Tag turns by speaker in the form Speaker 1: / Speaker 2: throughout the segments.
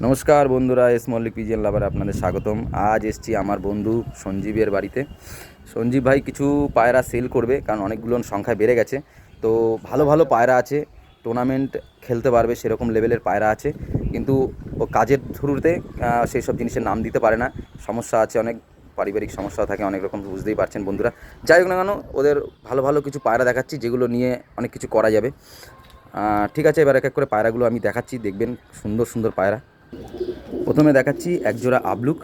Speaker 1: নমস্কার বন্ধুরা, এস মল্লিক পিজিএন লাভারে আপনাদের স্বাগতম। আজ এসছি আমার বন্ধু সঞ্জীবের বাড়িতে। সঞ্জীব ভাই কিছু পায়রা সেল করবে, কারণ অনেকগুলো সংখ্যায় বেড়ে গেছে। তো ভালো ভালো পায়রা আছে, টুর্নামেন্ট খেলতে পারবে সেরকম লেভেলের পায়রা আছে, কিন্তু ও কাজের থ্রুতে সেই সব জিনিসের নাম দিতে পারে না। সমস্যা আছে, অনেক পারিবারিক সমস্যা থাকে অনেক রকম, বুঝতেই পারছেন বন্ধুরা। যাই হোক না কেন, ওদের ভালো ভালো কিছু পায়রা দেখাচ্ছি যেগুলো নিয়ে অনেক কিছু করা যাবে। ঠিক আছে, এবার এক এক করে পায়রাগুলো আমি দেখাচ্ছি, দেখবেন সুন্দর সুন্দর পায়রা। প্রথমে দেখাচ্ছি একজোড়া আবলুক,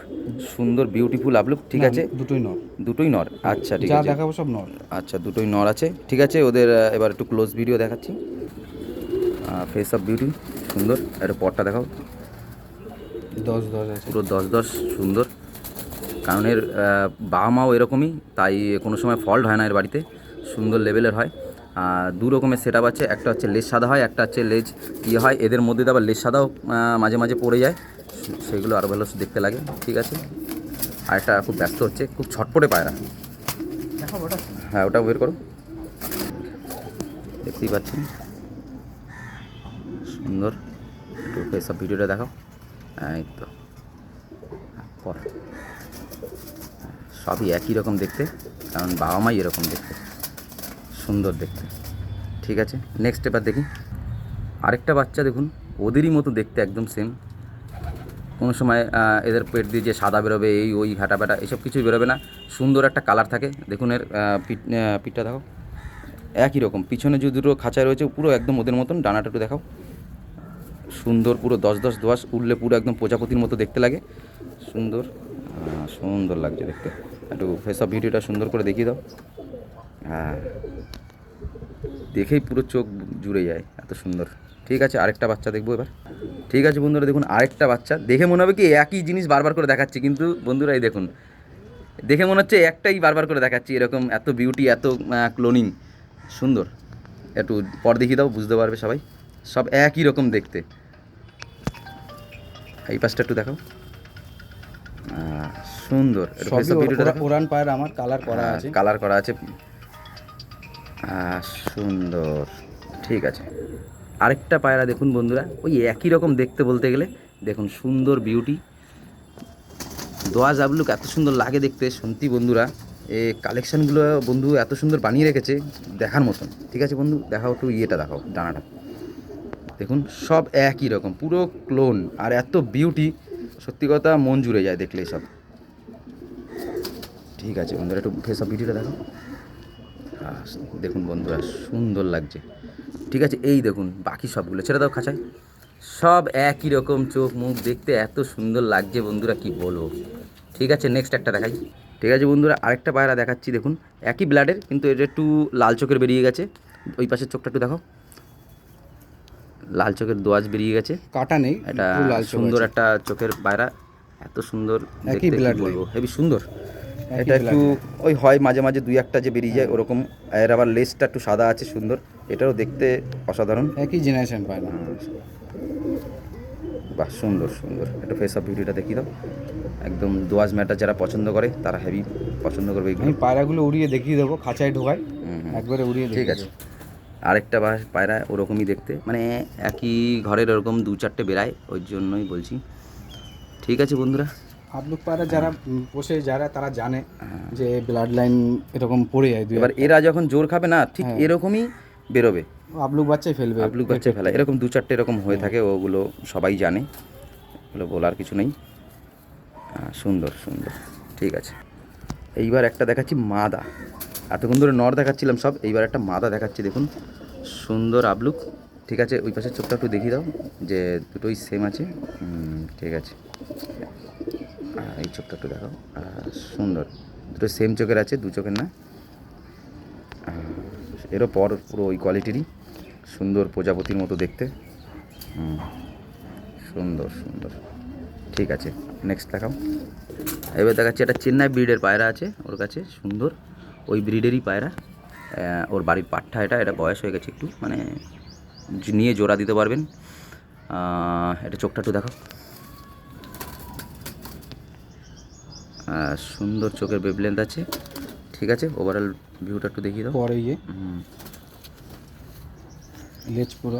Speaker 1: সুন্দর বিউটিফুল আবলুক। ঠিক আছে,
Speaker 2: দুটোই নর।
Speaker 1: দুটোই নর। আচ্ছা ঠিক
Speaker 2: যা
Speaker 1: আছে,
Speaker 2: দেখাবো সব নর।
Speaker 1: আচ্ছা দুটোই নর আছে। ঠিক আছে, ওদের এবার একটু ক্লোজ ভিডিও দেখাচ্ছি। ফেস অফ বিউটি সুন্দর, একটা পটটা দেখাও।
Speaker 2: 10-10 আছে,
Speaker 1: পুরো 10-10 সুন্দর। কারণ এর বাবা মাও এরকমই, তাই কোনো সময় ফল্ট হয় না এর বাড়িতে, সুন্দর লেভেলের হয়। দু রকমের সেট আপ আছে, একটা হচ্ছে লেজ সাদা হয়, একটা হচ্ছে লেজ ইয়ে হয়। এদের মধ্যে আবার লেজ সাদাও মাঝে মাঝে পড়ে যায়, সেগুলো আরও ভালো দেখতে লাগে। ঠিক আছে, আর একটা খুব ব্যস্ত হচ্ছে, খুব ছটপটে পায়রা। হ্যাঁ, ওটা বের করো, দেখতেই পাচ্ছেন সুন্দর। একটু সব ভিডিওটা দেখাও। এই তো পর, সবই একই রকম দেখতে, কারণ বাবা মাই এরকম দেখতে, সুন্দর দেখতে। ঠিক আছে, নেক্সট এবার দেখি আরেকটা বাচ্চা। দেখুন ওদেরই মতো দেখতে, একদম সেম। কোনো সময় এদের পেট দিয়ে যে সাদা বেরোবে, এই ওই ঘাটা ব্যাটা এসব কিছুই বেরোবে না। সুন্দর একটা কালার থাকে। দেখুন এর পিঠটা দেখো, একই রকম। পিছনে যে দুটো খাঁচায় রয়েছে পুরো একদম ওদের মতন। ডানাটা একটু দেখাও, সুন্দর, পুরো 10-10 দোয়াশ, উঠলে পুরো একদম প্রজাপতির মতো দেখতে লাগে, সুন্দর। সুন্দর লাগছে দেখতে। একটু ফেস অফ ভিডিওটা সুন্দর করে দেখিয়ে দাও। হ্যাঁ, দেখেই পুরো চোখ জুড়ে যায়, এত সুন্দর। ঠিক আছে, আরেকটা বাচ্চা দেখবো এবার। ঠিক আছে বন্ধুরা, দেখুন আরেকটা বাচ্চা। দেখে মনে হবে কি একই জিনিস বারবার করে দেখাচ্ছি, কিন্তু বন্ধুরা এই দেখুন, দেখে মনে হচ্ছে একটাই বারবার করে দেখাচ্ছি, এরকম এত বিউটি, এত ক্লোনিং সুন্দর। একটু পর দেখিয়ে দাও, বুঝতে পারবে সবাই, সব একই রকম দেখতে। এই পাশটা একটু দেখাও। সুন্দর, একটু ফেস অফ ভিডিওটা দেখো।
Speaker 2: ওরান পায়রা আমার কালার করা আছে।
Speaker 1: কালার করা আছে, সুন্দর। ঠিক আছে, আরেকটা পায়রা দেখুন বন্ধুরা, ওই একই রকম দেখতে বলতে গেলে। দেখুন সুন্দর বিউটি, দোয়া জাবলুক, এত সুন্দর লাগে দেখতে। সত্যি বন্ধুরা, এ কালেকশানগুলো বন্ধু এত সুন্দর বানিয়ে রেখেছে, দেখার মতন। ঠিক আছে বন্ধু, দেখাও একটু ইয়েটা দেখাও, ডানাটা দেখুন, সব একই রকম, পুরো ক্লোন, আর এত বিউটি, সত্যি কথা মন জুড়ে যায় দেখলে সব। ঠিক আছে বন্ধুরা, একটু ফেস অফ ভিডিওটা দেখো। দেখুন বন্ধুরা, সুন্দর লাগছে। ঠিক আছে, এই দেখুন বাকি সবগুলো ছেড়ে দাও খাঁচায়, সব একই রকম চোখ মুখ দেখতে, এত সুন্দর লাগছে বন্ধুরা, কি বলবো। ঠিক আছে, নেক্সট একটা দেখাই। ঠিক আছে বন্ধুরা, আরেকটা পায়রা দেখাচ্ছি। দেখুন একই ব্লাডের, কিন্তু এটা একটু লাল চোখের বেরিয়ে গেছে। ওই পাশের চোখটা একটু দেখো, লাল চোখের দোয়াজ বেরিয়ে গেছে,
Speaker 2: কাটা নেই,
Speaker 1: এটা
Speaker 2: লাল
Speaker 1: সুন্দর একটা চোখের পায়রা, এত সুন্দর
Speaker 2: একই
Speaker 1: দেখতে,
Speaker 2: ব্লাড
Speaker 1: কি বলবো, হেবি সুন্দর।
Speaker 2: একই
Speaker 1: এটা একটু
Speaker 2: blood
Speaker 1: ওই হয় মাঝে মাঝে দুই একটা যে বেরিয়ে যায় ওরকম। এর আবার লেজটা একটু সাদা আছে, সুন্দর, এটাও দেখতে অসাধারণ।
Speaker 2: একই জেনারেশন পায়রা।
Speaker 1: বাহ, সুন্দর সুন্দর। একটু ফেস অফ ভিডিওটা দেখিয়ে দাও। একদম দোয়াজ ম্যাটার যারা পছন্দ করে তারা হেভি পছন্দ করবে এইগুলো।
Speaker 2: আমি পায়রাগুলো উড়িয়ে দেখিয়ে দেবো, খাঁচায় ঢোকাই একবারে উড়িয়ে
Speaker 1: ঠিক
Speaker 2: দেখিয়ে
Speaker 1: আছে,
Speaker 2: দেবো।
Speaker 1: আরেকটা পায়রা ওরকমই দেখতে, মানে একই ঘরের ওরকম দু চারটে বেরায়, ওই জন্যই বলছি। ঠিক আছে বন্ধুরা,
Speaker 2: আবলুক পায়রা যারা পোষে, যারা তারা জানে যে ব্লাড লাইন এরকম পড়ে যায়।
Speaker 1: এবার এরা যখন জোর খাবে না, ঠিক এরকমই বেরোবে,
Speaker 2: আবলুক বাচ্চাই ফেলবে,
Speaker 1: আবলুক বাচ্চা ফেলা, এরকম দু চারটে এরকম হয়ে থাকে, ওগুলো সবাই জানে, ওগুলো বলার কিছু নেই। সুন্দর সুন্দর। ঠিক আছে, এইবার একটা দেখাচ্ছি মাদা। এতক্ষণ ধরে নর দেখাচ্ছিলাম সব, এইবার একটা মাদা দেখাচ্ছি। দেখুন সুন্দর আবলুক। ঠিক আছে, ওই পাশের চোখটা একটু দেখিয়ে দাও, যে দুটোই সেম আছে। ঠিক আছে, এই চোখটা একটু দেখাও। সুন্দর, দুটো সেম চোখের আছে, দু চোখের না। এরও পর পুরো ওই কোয়ালিটিরই, সুন্দর প্রজাপতির মতো দেখতে। সুন্দর সুন্দর। ঠিক আছে, নেক্সট দেখাও। এবার দেখাচ্ছি একটা চেন্নাই ব্রিডের পায়রা আছে ওর কাছে, সুন্দর, ওই ব্রিডেরই পায়রা। ওর বাড়ির পাঠা, এটা বয়স হয়ে গেছে একটু, মানে নিয়ে জোড়া দিতে পারবেন। এটা চোখটা একটু দেখো, সুন্দর চোখের বেবলেন্থ আছে। ঠিক আছে, ওভারঅল ভিউটা একটু দেখিয়ে দাও।
Speaker 2: পরে ইয়ে লেজ পুরো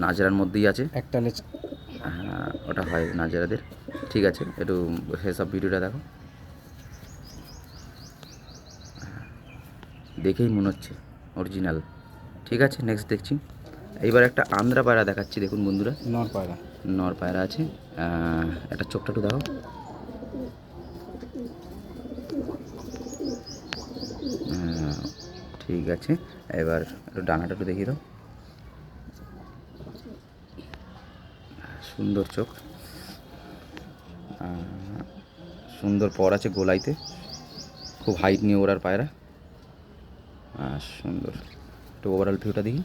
Speaker 1: নাজরার মধ্যেই আছে,
Speaker 2: একটা লেজ
Speaker 1: ওটা হয় নাজেরাদের। ঠিক আছে, একটু সেসব ভিডিওটা দেখো, দেখেই মনে হচ্ছে অরিজিনাল। ঠিক আছে, নেক্সট দেখছি। এইবার একটা আন্ধ্রা পায়রা দেখাচ্ছি, দেখুন বন্ধুরা,
Speaker 2: নর পায়রা।
Speaker 1: নর পায়রা আছে। একটা চোখটা একটু দেখো। ঠিক আছে, এবার একটু ডানাটা একটু দেখিয়ে দাও। সুন্দর চোখ, সুন্দর পর আছে গোলাইতে, খুব হাইট নিয়ে ওড়ার পায়রা। সুন্দর, একটু ওভারঅল ভিউটা দেখি।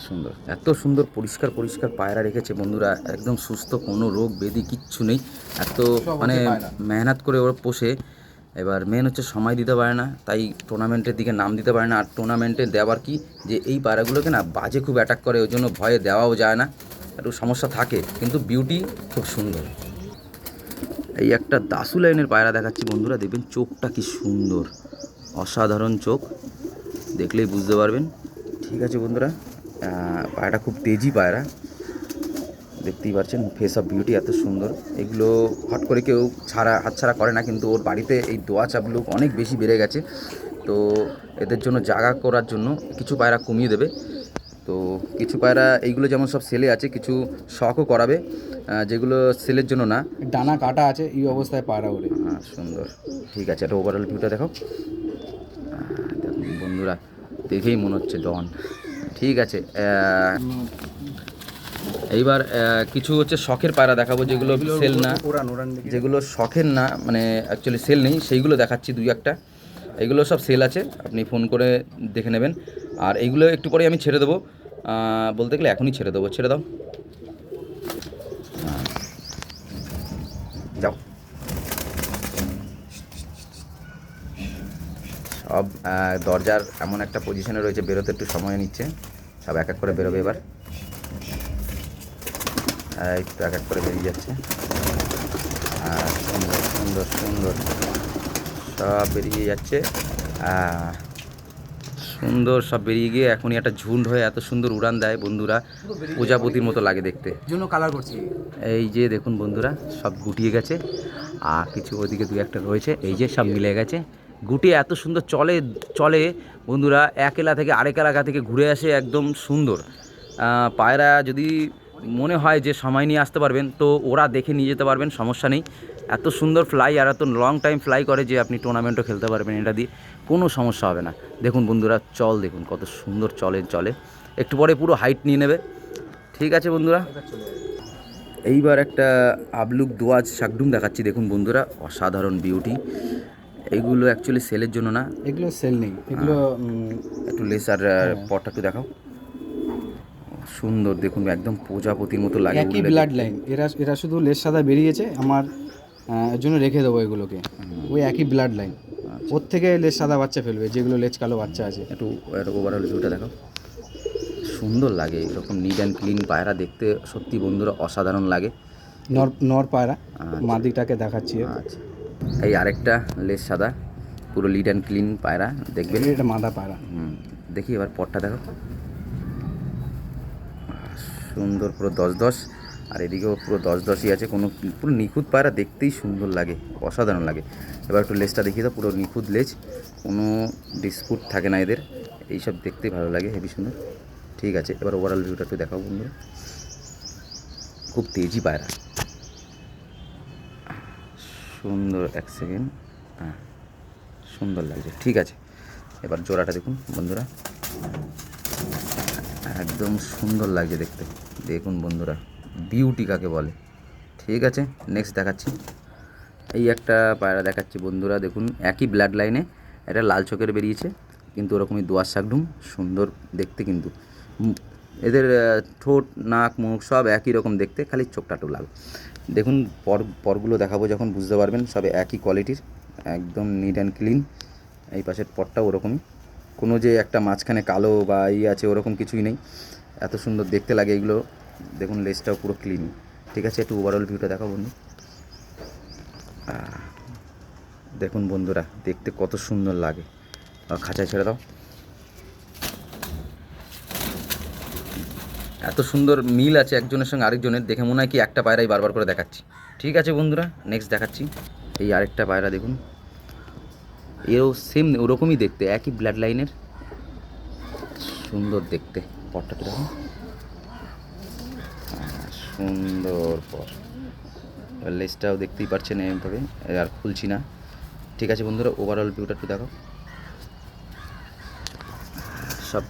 Speaker 1: সুন্দর, এত সুন্দর পরিষ্কার পরিষ্কার পায়রা রেখেছে বন্ধুরা, একদম সুস্থ, কোনো রোগ ব্যাধি কিচ্ছু নেই। এত মানে মেহনত করে ওরা পোষে। এবার মেন হচ্ছে সময় দিতে পারে না, তাই টুর্নামেন্টের দিকে নাম দিতে পারে না। আর টুর্নামেন্টে দেওয়ার কি যে এই পায়রাগুলোকে না বাজে খুব অ্যাটাক করে, ওই জন্য ভয়ে দেওয়াও যায় না, একটু সমস্যা থাকে, কিন্তু বিউটি খুব সুন্দর। এই একটা দাসু লাইনের পায়রা দেখাচ্ছি বন্ধুরা, দেখবেন চোখটা কি সুন্দর, অসাধারণ চোখ, দেখলেই বুঝতে পারবেন। ঠিক আছে বন্ধুরা, পায়রাটা খুব তেজি পায়রা, দেখতেই পাচ্ছেন, ফেস অফ বিউটি এত সুন্দর। এগুলো হট করে কেউ হাতছাড়া করে না, কিন্তু ওর বাড়িতে এই দোয়া চাপলুক অনেক বেশি বেড়ে গেছে। তো এদের জন্য জায়গা করার জন্য কিছু পায়রা কমিয়ে দেবে। তো কিছু পায়রা এইগুলো যেমন সব সেলে আছে, কিছু শখও করাবে, যেগুলো সেলের জন্য না।
Speaker 2: ডানা কাটা আছে, এই অবস্থায় পায়রা ওড়ে।
Speaker 1: সুন্দর। ঠিক আছে, একটা ওভারঅল ভিউটা দেখো। দেখুন বন্ধুরা, দেখেই মনে হচ্ছে ডন। ঠিক আছে, এইবার কিছু হচ্ছে শখের পায়রা দেখাবো, যেগুলো সেল না, যেগুলো শখের না, মানে অ্যাকচুয়ালি সেল নেই, সেইগুলো দেখাচ্ছি দুই একটা। এইগুলো সব সেল আছে, আপনি ফোন করে দেখে নেবেন। আর এইগুলো একটু পরে আমি ছেড়ে দেবো, বলতে গেলে এখনই ছেড়ে দেবো। ছেড়ে দাও, যাও। সব দরজার এমন একটা পজিশনে রয়েছে, বেরোতে একটু সময় নিচ্ছে, সব এক এক করে বেরোবে এবার। এই তো এক এক করে বেরিয়ে যাচ্ছে। সুন্দর সুন্দর সুন্দর, সব বেরিয়ে যাচ্ছে। সুন্দর, সব বেরিয়ে গিয়ে এখনই একটা ঝুন্ড হয়ে এত সুন্দর উড়ান দেয় বন্ধুরা, প্রজাপতির মতো লাগে দেখতে।
Speaker 2: জন্য কালার করছি।
Speaker 1: এই যে দেখুন বন্ধুরা, সব গুটিয়ে গেছে, আর কিছু ওদিকে দু একটা রয়েছে, এই যে সব মিলে গেছে, গুটিয়ে এত সুন্দর চলে চলে বন্ধুরা, এক এলা থেকে আরেক এলাকা থেকে ঘুরে আসে, একদম সুন্দর। পায়রা যদি মনে হয় যে সময় নিয়ে আসতে পারবেন, তো ওরা দেখে নিয়ে যেতে পারবেন, সমস্যা নেই। এত সুন্দর ফ্লাই, আর এত লং টাইম ফ্লাই করে যে আপনি টুর্নামেন্টও খেলতে পারবেন এটা দিয়ে, কোনো সমস্যা হবে না। দেখুন বন্ধুরা, চল দেখুন কত সুন্দর চলে, একটু পরে পুরো হাইট নিয়ে নেবে। ঠিক আছে বন্ধুরা, এইবার একটা আবলুক দোয়াজ শাকডুম দেখাচ্ছি, দেখুন বন্ধুরা, অসাধারণ বিউটি। এইগুলো অ্যাকচুয়ালি সেলের জন্য না,
Speaker 2: এগুলো সেল নেই, এগুলো
Speaker 1: একটু লেসার পটটা একটু দেখাও। সুন্দর, দেখুন একদম প্রজাপতির মতো লাগে,
Speaker 2: একই ব্লাড লাইন। এরা শুধু লেজ সাদা বেরিয়েছে, আমার এর জন্য রেখে দেবো এগুলোকে। ওই একই ব্লাড লাইন, ওর থেকে লেজ সাদা বাচ্চা ফেলবে, যেগুলো লেজ কালো বাচ্চা আছে।
Speaker 1: একটু ওভারঅল ভিউটা দেখো, সুন্দর লাগে, এরকম নিট অ্যান্ড ক্লিন পায়রা দেখতে সত্যি বন্ধুরা অসাধারণ লাগে।
Speaker 2: নর পায়রা, মাদিটাকে দেখাচ্ছি।
Speaker 1: আচ্ছা, এই আরেকটা লেজ সাদা, পুরো নিট অ্যান্ড ক্লিন পায়রা দেখবেন।
Speaker 2: এটা মাদা পায়রা।
Speaker 1: দেখি এবার পটটা দেখো, সুন্দর, পুরো 10-10, আর এদিকেও পুরো 10-10ই আছে, কোনো পুরো নিখুঁত পায়রা, দেখতেই সুন্দর লাগে, অসাধারণ লাগে। এবার একটু লেজটা দেখিয়ে দাও, পুরো নিখুঁত লেজ, কোনো ডিসপুট থাকে না এদের, এইসব দেখতেই ভালো লাগে, হেবি সুন্দর। ঠিক আছে, এবার ওভারঅল ভিউটা একটু দেখাও বন্ধুরা, খুব তেজি পায়রা, সুন্দর। এক সেকেন্ড, সুন্দর লাগছে। ঠিক আছে, এবার জোড়াটা দেখুন বন্ধুরা, একদম সুন্দর লাগছে দেখতে, দেখুন বন্ধুরা, বিউটি কাকে বলে। ঠিক আছে, নেক্সট দেখাচ্ছি। এই একটা পায়রা দেখাচ্ছি বন্ধুরা, দেখুন একই ব্লাড লাইনে, এটা লাল চোখের বেরিয়েছে, কিন্তু ওরকমই দোয়াশ শাকডুম, সুন্দর দেখতে, কিন্তু এদের ঠোঁট, নাক, মুখ সব একই রকম দেখতে, খালি চোখটা একটু লাল। দেখুন পরগুলো দেখাবো যখন বুঝতে পারবেন, সব একই কোয়ালিটির, একদম নিট অ্যান্ড ক্লিন। এই পাশের পরটাও ওরকমই, কোনো যে একটা মাঝখানে কালো বা আছে ওরকম কিছুই নেই, এত সুন্দর দেখতে লাগে এগুলো। দেখুন লেজটাও পুরো ক্লিন। ঠিক আছে, একটু ওভারঅল ভিউটা দেখাও বন্ধু, দেখুন বন্ধুরা, দেখতে কত সুন্দর লাগে। খাঁচায় ছেড়ে দাও। এত সুন্দর মিল আছে একজনের সঙ্গে আরেকজনের, দেখে মনে হয় কি একটা পায়রাই বারবার করে দেখাচ্ছি। ঠিক আছে বন্ধুরা, নেক্সট দেখাচ্ছি। এই আরেকটা পায়রা দেখুন, এও সেম ওরকমই দেখতে, একই ব্লাড লাইনের, সুন্দর দেখতে। পরটা তো দেখুন, সুন্দর পর। এবার লেজটাও দেখতেই পাচ্ছেন এইভাবে, আর খুলছি না। ঠিক আছে বন্ধুরা, ওভারঅল ভিউটা একটু দেখো। সব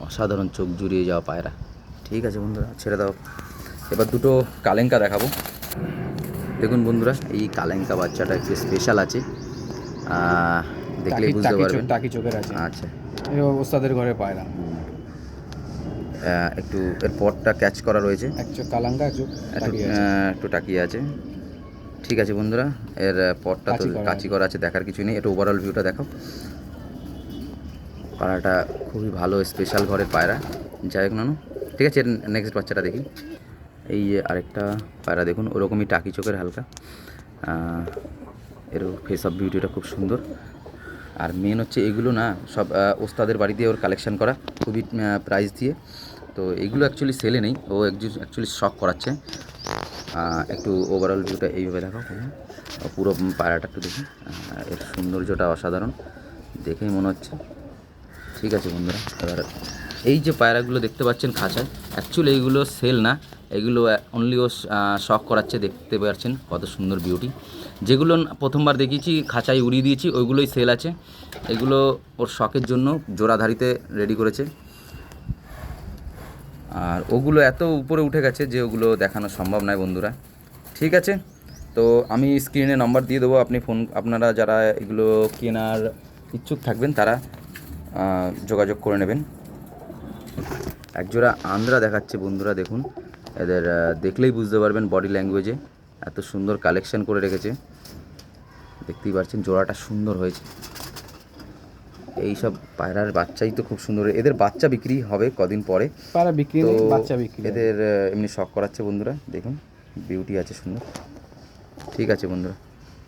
Speaker 1: অসাধারণ, চোখ জুড়িয়ে যাওয়া পায়রা। ঠিক আছে বন্ধুরা, ছেড়ে দাও। এবার দুটো কালেঙ্কা দেখাবো। দেখুন বন্ধুরা, এই কালেঙ্কা বাচ্চাটা একটু স্পেশাল আছে, দেখলেই বুঝতে পারবেন।
Speaker 2: টাকি চোখের আছে।
Speaker 1: আচ্ছা,
Speaker 2: এই ওস্তাদের ঘরে পায়রা।
Speaker 1: একটু এর পরটা ক্যাচ করা রয়েছে,
Speaker 2: এক চোখ কালাঙ্গা, এক চোখ টাকি আছে।
Speaker 1: একটু টাকিয়ে আছে। ঠিক আছে বন্ধুরা, এর পরটা তো কাচি করা আছে, দেখার কিছু নেই। একটু ওভারঅল ভিউটা দেখো। পায়রাটা খুবই ভালো, স্পেশাল ঘরের পায়রা। যাই হোক নানু, ঠিক আছে। নেক্সট বাচ্চাটা দেখি। এই যে আরেকটা পায়রা দেখুন, ওরকমই টাকি চোখের হালকা, এর ফেস অফ বিউটিটা খুব সুন্দর। আর মেন হচ্ছে এগুলো না সব ওস্তাদের বাড়িতে ওর কালেকশন করা, খুবই প্রাইস দিয়ে। তো এগুলো অ্যাকচুয়ালি সেলে নেই, ও অ্যাকচুয়ালি শখ করাচ্ছে। একটু ওভারঅল ভিউটা এইভাবে দেখো, পুরো পায়রাটা একটু দেখি। এর সৌন্দর্যটা অসাধারণ, দেখেই মনে হচ্ছে। ঠিক আছে বন্ধুরা, এবার এই যে পায়রাগুলো দেখতে পাচ্ছেন খাঁচায়, অ্যাকচুয়ালি এইগুলো সেল না, এগুলো অনলি ও শখ করাচ্ছে। দেখতে পাচ্ছেন কত সুন্দর বিউটি। যেগুলো প্রথমবার দেখিয়েছি খাঁচায় উড়িয়ে দিয়েছি, ওইগুলোই সেল আছে। এগুলো ওর শখের জন্য জোড়াধারিতে রেডি করেছে। আর ওগুলো এত উপরে উঠে গেছে যে ওগুলো দেখানো সম্ভব নয় বন্ধুরা। ঠিক আছে, তো আমি স্ক্রিনে নাম্বার দিয়ে দেবো, আপনি আপনারা যারা এগুলো কেনার ইচ্ছুক থাকবেন তারা যোগাযোগ করে নেবেন। একজোড়া আন্দ্রা দেখাচ্ছে বন্ধুরা, দেখুন এদের দেখলেই বুঝতে পারবেন বডি ল্যাঙ্গুয়েজে, এত সুন্দর কালেকশন করে রেখেছে। দেখতেই পাচ্ছেন জোড়াটা সুন্দর হয়েছে। এই সব পায়রার বাচ্চাই তো খুব সুন্দর, এদের বাচ্চা বিক্রি হবে কদিন পরে।
Speaker 2: পায়রা বিক্রি
Speaker 1: তো
Speaker 2: নেই, বাচ্চা বিক্রি।
Speaker 1: এদের এমনি শখ করাচ্ছে বন্ধুরা, দেখুন বিউটি আছে সুন্দর। ঠিক আছে বন্ধুরা।